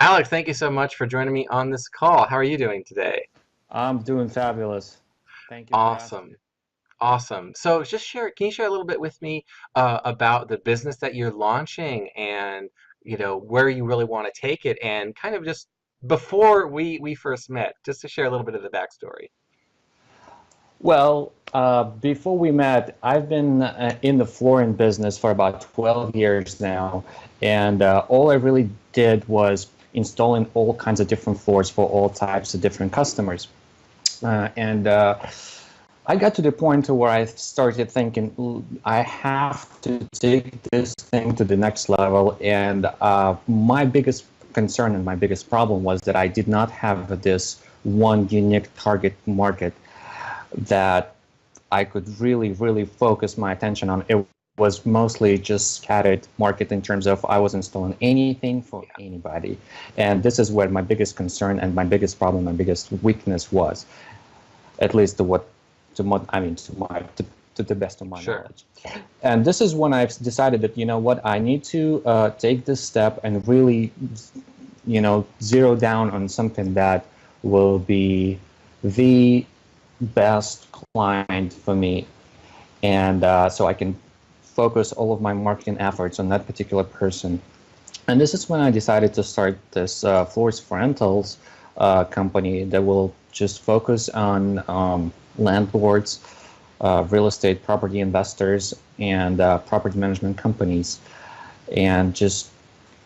Alex, thank you so much for joining me on this call. How are you doing today? I'm doing fabulous. Thank you for asking. Awesome. Awesome. So just can you share a little bit with me about the business that you're launching and, where you really want to take it and kind of just before we first met, just to share a little bit of the backstory. Well, before we met, I've been in the flooring business for about 12 years now, and all I really did was installing all kinds of different floors for all types of different customers. And I got to the point to where I started thinking, I have to take this thing to the next level. And my biggest concern and my biggest problem was that I did not have this one unique target market that I could really focus my attention on. It was mostly just scattered market in terms of I was installing anything for anybody. And this is where my biggest concern and my biggest problem, my biggest weakness was, at least to the best of my Sure. knowledge. And this is when I've decided that, you know what, I need to take this step and really, zero down on something that will be the best client for me, and so I can focus all of my marketing efforts on that particular person. And this is when I decided to start this floors for rentals company that will just focus on landlords, real estate property investors, and property management companies, and just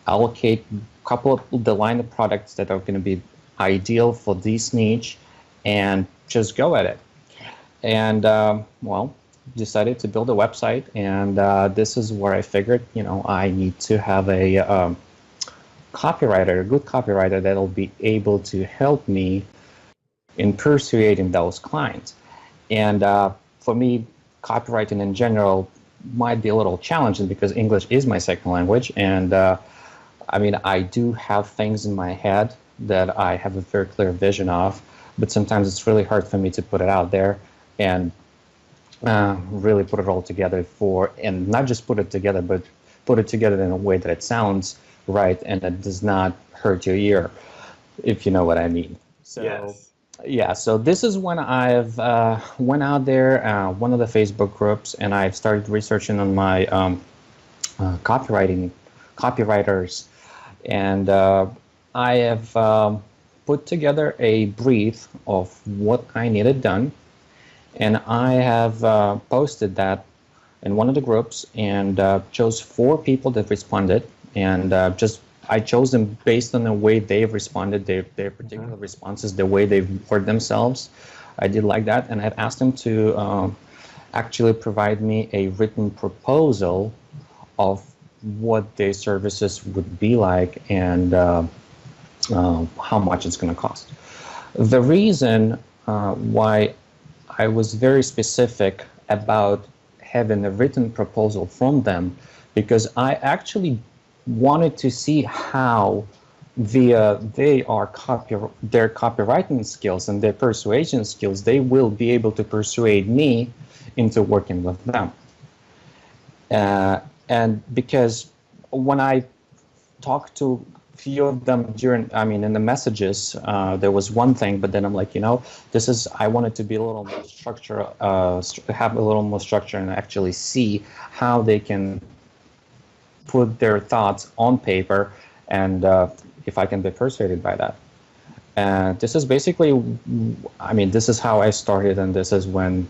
allocate a couple of the line of products that are going to be ideal for this niche and just go at it. And well, decided to build a website, and this is where I figured, I need to have a copywriter, a good copywriter that'll be able to help me in persuading those clients. And for me, copywriting in general might be a little challenging because English is my second language, and I do have things in my head that I have a very clear vision of, but sometimes it's really hard for me to put it out there and really put it all together and not just put it together, but put it together in a way that it sounds right and that does not hurt your ear, if you know what I mean. So Yes. yeah, so this is when I've went out there, one of the Facebook groups, and I've started researching on my copywriters, and I have put together a brief of what I needed done, and I have posted that in one of the groups, and chose 4 people that responded, and I chose them based on the way they've responded, their particular Mhm. responses, the way they've worded themselves. I did like that, and I had asked them to actually provide me a written proposal of what their services would be like, and how much it's going to cost. The reason why I was very specific about having a written proposal from them, because I actually wanted to see how their copywriting skills and their persuasion skills, they will be able to persuade me into working with them. Uh, and because when I talked to few of them in the messages, there was one thing, but then I'm like, I wanted to be a little more structure, have a little more structure and actually see how they can put their thoughts on paper, and if I can be persuaded by that. And this is basically, this is how I started, and this is when,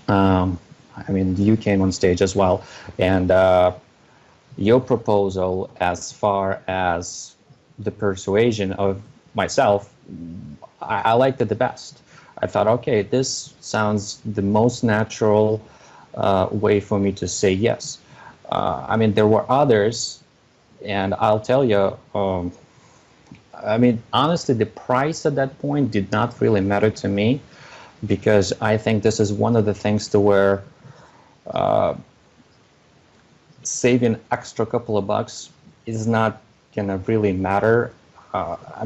you came on stage as well, and your proposal as far as the persuasion of myself, I liked it the best. I thought, okay, this sounds the most natural way for me to say yes. There were others, and I'll tell you, honestly, the price at that point did not really matter to me, because I think this is one of the things to where saving extra couple of bucks is not gonna really matter.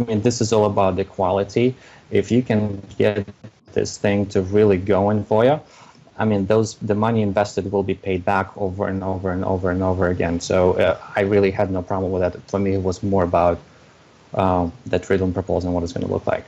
This is all about the quality. If you can get this thing to really going for you, the money invested will be paid back over and over and over and over again. So I really had no problem with that. For me, it was more about that written proposal and what it's going to look like.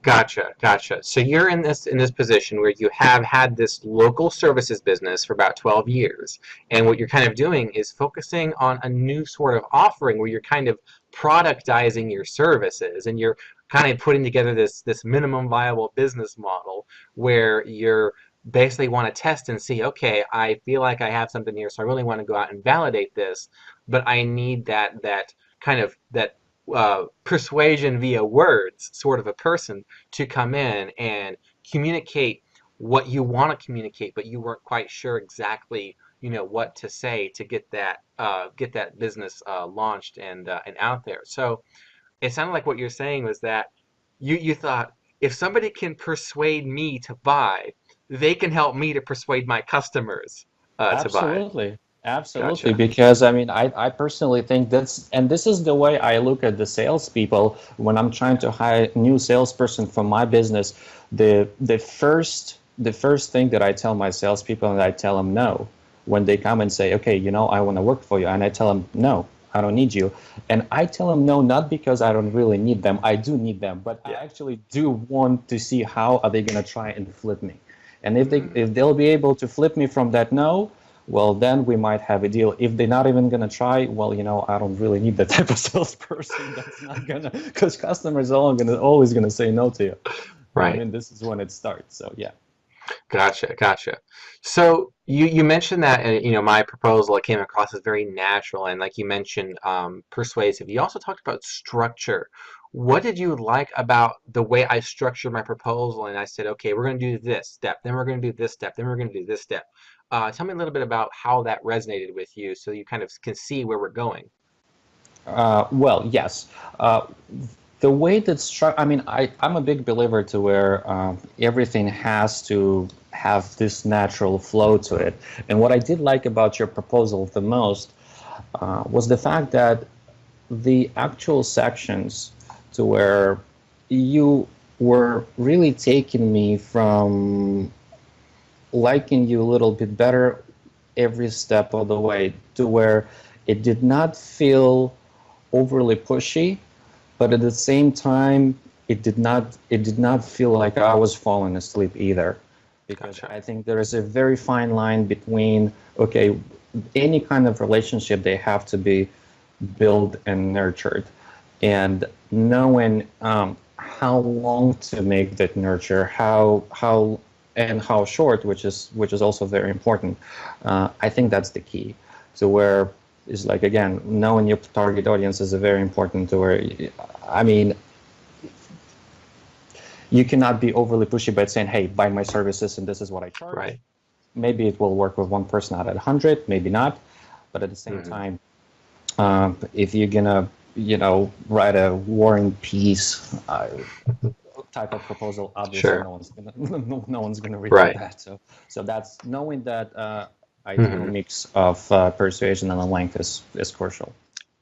Gotcha, gotcha. So you're in this position where you have had this local services business for about 12 years, and what you're kind of doing is focusing on a new sort of offering where you're kind of productizing your services, and you're kind of putting together this minimum viable business model where you're basically want to test and see, okay, I feel like I have something here, so I really want to go out and validate this, but I need that kind of that persuasion via words sort of a person to come in and communicate what you want to communicate, but you weren't quite sure exactly, what to say to get that business launched and out there. So it sounded like what you're saying was that you thought if somebody can persuade me to buy, they can help me to persuade my customers to buy. Absolutely. Absolutely. Gotcha. Because I mean, I personally think and this is the way I look at the salespeople when I'm trying to hire a new salesperson for my business. The first thing that I tell my salespeople, and I tell them no when they come and say, okay, I want to work for you, and I tell them no, I don't need you, and I tell them no not because I don't really need them, I do need them, but I Yeah. actually do want to see how are they going to try and flip me, and Mm. if they'll be able to flip me from that no, well, then we might have a deal. If they're not even going to try, well, I don't really need that type of salesperson. That's not going to, because customers are always going to say no to you. I Right. mean, this is when it starts. So, yeah. Gotcha, gotcha. So you mentioned that my proposal it came across as very natural, and like you mentioned, persuasive. You also talked about structure. What did you like about the way I structured my proposal? And I said, okay, we're going to do this step, then we're going to do this step, then we're going to do this step. Tell me a little bit about how that resonated with you, so you kind of can see where we're going. Well, yes. The way that I mean, I'm a big believer to where everything has to have this natural flow to it. And what I did like about your proposal the most was the fact that the actual sections to where you were really taking me from liking you a little bit better every step of the way to where it did not feel overly pushy, but at the same time it did not feel like I was falling asleep either, because Gotcha. I think there is a very fine line between, okay, any kind of relationship, they have to be built and nurtured, and knowing how long to make that nurture, how and how short, which is also very important. I think that's the key to where is like, again, knowing your target audience is a very important to where, I mean, you cannot be overly pushy by saying, hey, buy my services and this is what I charge. Right. Maybe it will work with one person out of 100, maybe not, but at the same Hmm. time, if you're gonna, write a war and peace type of proposal, obviously Sure. no one's gonna read through Right. that. So that's knowing that ideal Hmm. mix of persuasion and length is crucial.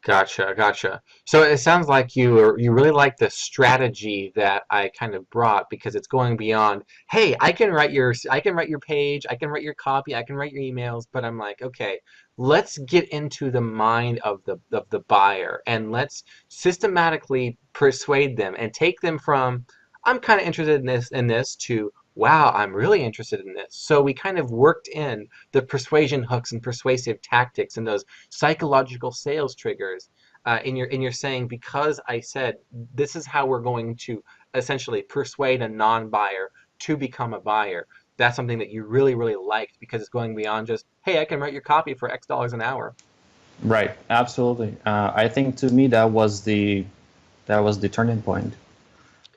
Gotcha, gotcha. So it sounds like you really like the strategy that I kind of brought because it's going beyond, hey, I can write your page, I can write your copy, I can write your emails, but I'm like, okay, let's get into the mind of the buyer and let's systematically persuade them and take them from I'm kind of interested in this to wow, I'm really interested in this. So we kind of worked in the persuasion hooks and persuasive tactics and those psychological sales triggers in your saying because I said this is how we're going to essentially persuade a non-buyer to become a buyer. That's something that you really really liked because it's going beyond just hey, I can write your copy for X dollars an hour. Right, absolutely. I think to me that was the turning point to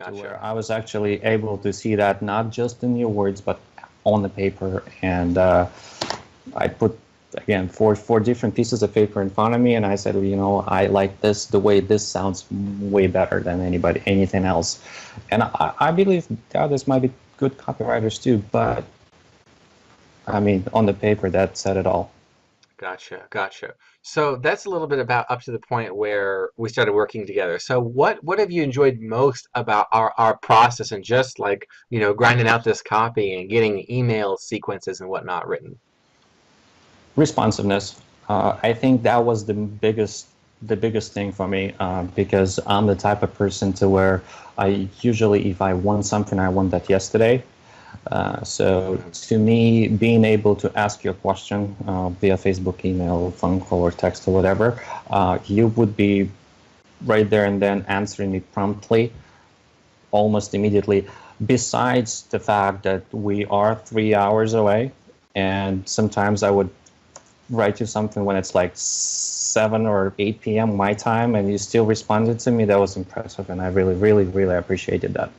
Gotcha. where I was actually able to see that not just in your words but on the paper, and I put again four different pieces of paper in front of me, and I said, well, I like this. The way this sounds way better than anything else, and I believe the others might be good copywriters too. But I mean, on the paper, that said it all. Gotcha, gotcha. So that's a little bit about up to the point where we started working together. So what have you enjoyed most about our process and just like, grinding out this copy and getting email sequences and whatnot written? Responsiveness. I think that was the biggest. the biggest thing for me because I'm the type of person to where I usually, if I want something, I want that yesterday. So Mm. to me, being able to ask your question via Facebook, email, phone call, or text or whatever, you would be right there and then answering me promptly, almost immediately. Besides the fact that we are 3 hours away, and sometimes I would write you something when it's like 7 or 8 p.m. my time, and you still responded to me. That was impressive, and I really, really, really appreciated that.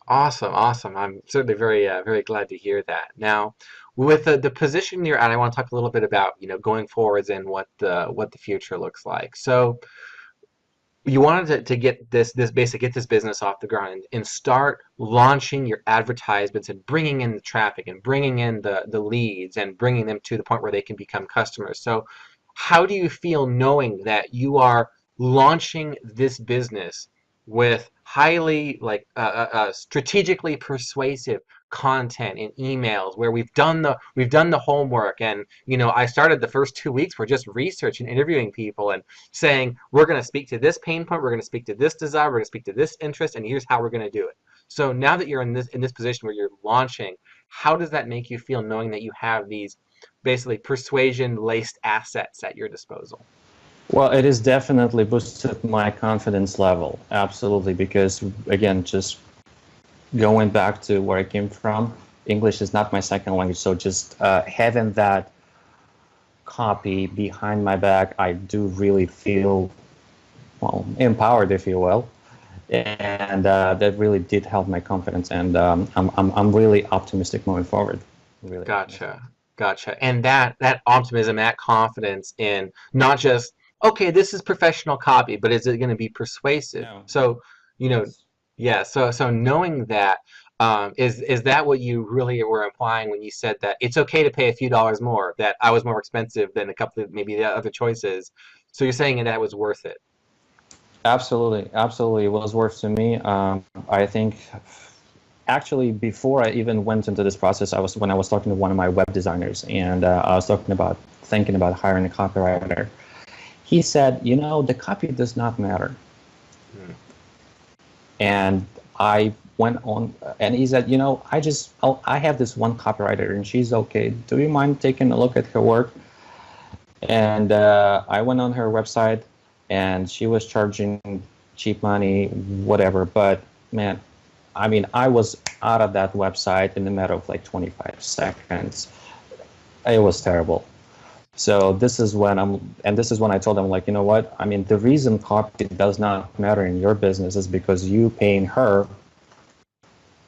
Awesome, awesome. I'm certainly very, very glad to hear that. Now, with the position you're at, I want to talk a little bit about, going forwards and what the future looks like. So, you wanted to get get this business off the ground and start launching your advertisements and bringing in the traffic and bringing in the leads and bringing them to the point where they can become customers. So how do you feel knowing that you are launching this business with highly strategically persuasive content in emails where we've done the homework, and I started the first 2 weeks for just research and interviewing people and saying, we're going to speak to this pain point, we're going to speak to this desire, we're going to speak to this interest, and here's how we're going to do it. So now that you're in this position where you're launching, how does that make you feel knowing that you have these basically persuasion laced assets at your disposal? Well, it has definitely boosted my confidence level, absolutely, because again, just going back to where I came from, English is not my second language, so just having that copy behind my back, I do really feel, well, empowered, if you will, and that really did help my confidence, and I'm really optimistic moving forward. Really optimistic. Gotcha. Gotcha. And that optimism, that confidence in not just, okay, this is professional copy, but is it going to be persuasive? No, So, you know, yes. yeah, so knowing that, is that what you really were implying when you said that it's okay to pay a few dollars more, that I was more expensive than a couple of maybe the other choices. So you're saying that was worth it. Absolutely, absolutely. It was worth to me. I think actually before I even went into this process, when I was talking to one of my web designers, and I was thinking about hiring a copywriter. He said, the copy does not matter. Hmm. And I went on, and he said, I have this one copywriter, and she's okay. Do you mind taking a look at her work? And I went on her website, and she was charging cheap money, whatever. But man, I mean, I was out of that website in a matter of like 25 seconds. It was terrible. So this is when I told them, like, you know what? I mean, the reason copy does not matter in your business is because you paying her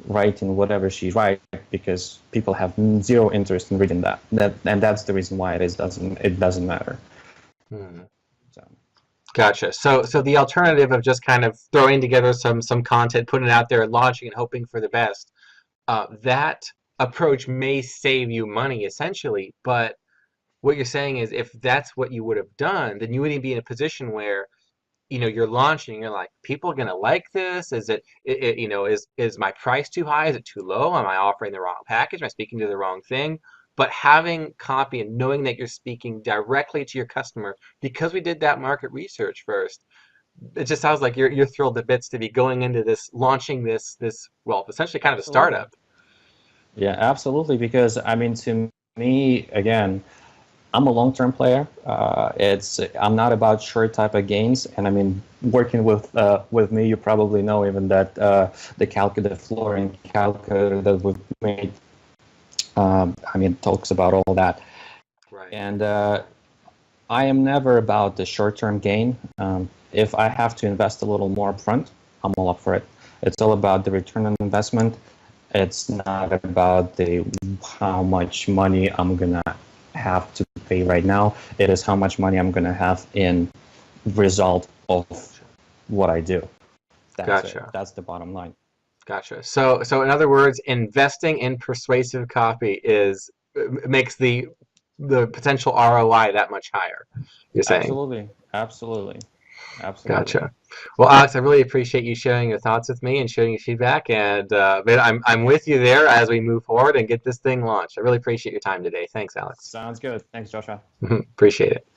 writing whatever she writes, because people have zero interest in reading that. And that's the reason why it doesn't matter. Hmm. So Gotcha. So the alternative of just kind of throwing together some content, putting it out there, and launching and hoping for the best, that approach may save you money essentially, but what you're saying is if that's what you would have done, then you wouldn't be in a position where, you're launching, you're like, people gonna like this? Is is my price too high? Is it too low? Am I offering the wrong package? Am I speaking to the wrong thing? But having copy and knowing that you're speaking directly to your customer, because we did that market research first, it just sounds like you're thrilled to bits to be going into this, launching this, well, essentially kind of a absolutely, startup. yeah, absolutely. Because I mean, to me, again, I'm a long-term player. I'm not about short type of gains, and I mean, working with me, you probably know even that the flooring calculator that we've made. I mean, talks about all that, Right. and I am never about the short-term gain. If I have to invest a little more upfront, I'm all up for it. It's all about the return on investment. It's not about the how much money I'm gonna have to pay right now. It is how much money I'm gonna have in result of Gotcha. what I do. That's it. Gotcha. That's the bottom line. Gotcha. So in other words, investing in persuasive copy makes the potential ROI that much higher, you're saying. Absolutely. Absolutely. Absolutely. Gotcha. Well, Alex, I really appreciate you sharing your thoughts with me and sharing your feedback. And man, I'm with you there as we move forward and get this thing launched. I really appreciate your time today. Thanks, Alex. Sounds good. Thanks, Joshua. Appreciate it.